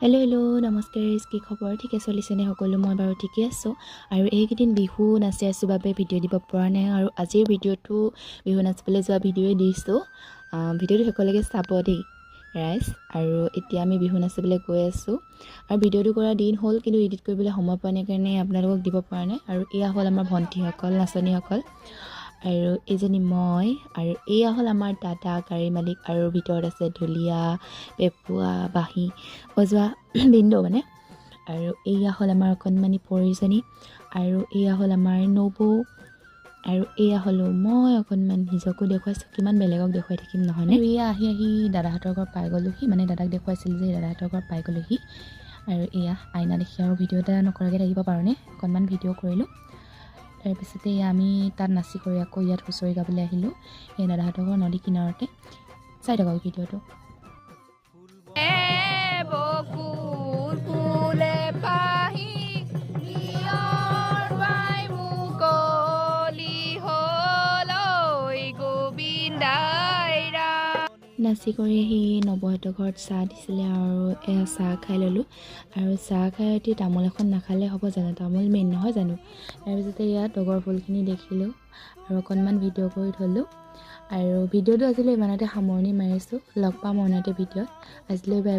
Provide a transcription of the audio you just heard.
hello' নমস্কাৰ কি খবৰ ঠিকে চলিছেনে সকলো মই বাৰু ঠিকে আছোঁ আৰু এইকেইদিন বিহু নাচি আছোঁ বাবে ভিডিঅ' দিব পৰা নাই আৰু আজিৰ ভিডিঅ'টো বিহু নাচিবলৈ যোৱা ভিডিঅ'ই দিছোঁ ভিডিঅ'টো শেষলৈকে চাব দেই ৰাইজ আৰু এতিয়া আমি বিহু নাচিবলৈ গৈ আছোঁ আৰু ভিডিঅ'টো কৰা দিন হ'ল কিন্তু এডিট কৰিবলৈ সময় পোৱা নাই কাৰণে আপোনালোকক দিব পৰা নাই আৰু এয়া হ'ল আমাৰ ভণ্টিসকল নাচনীসকল আৰু এইজনী মই আৰু এয়া হ'ল আমাৰ দাদা গাড়ী মালিক আৰু ভিতৰত আছে ঢুলীয়া পেঁপুৱা বাঁহী বজোৱা বিন্দু মানে আৰু এয়া হ'ল আমাৰ অকণমানি পৰিজনী আৰু এয়া হ'ল আমাৰ নবৌ আৰু এয়া হ'লো মই অকণমান নিজকো দেখুৱাইছোঁ কিমান বেলেগক দেখুৱাই থাকিম নহয়নে এয়া আহি দাদাহঁতৰ ঘৰ পাই গ'লোহি মানে দাদাক দেখুৱাইছিল যে দাদাহঁতৰ ঘৰ পাই গ'লোহি আৰু এয়া আইনা দেখি আৰু ভিডিঅ' এটা নকৰাকৈ থাকিব পাৰোঁনে অকণমান ভিডিঅ' কৰিলোঁ তাৰপিছতে আমি তাত নাচি কৰি আকৌ ইয়াত হুঁচৰি গাবলৈ আহিলোঁ এই দাদাহঁতৰ ঘৰ নদী কিনাৰতে চাই থাকক ভিডিঅ'টো নাচি কৰি আহি নবৌহঁতৰ ঘৰত চাহ দিছিলে আৰু এয়া চাহ খাই ল'লোঁ আৰু চাহ খাই উঠি তামোল এখন নাখালে হ'ব জানো তামোল মেইন নহয় জানো তাৰপিছতে ইয়াত তগৰ ফুলখিনি দেখিলোঁ আৰু অকণমান ভিডিঅ' কৰি থ'লোঁ আৰু ভিডিঅ'টো আজিলৈ ইমানতে সামৰণি মাৰিছোঁ লগ পাম অন্যতে ভিডিঅ'ত আজিলৈ বাই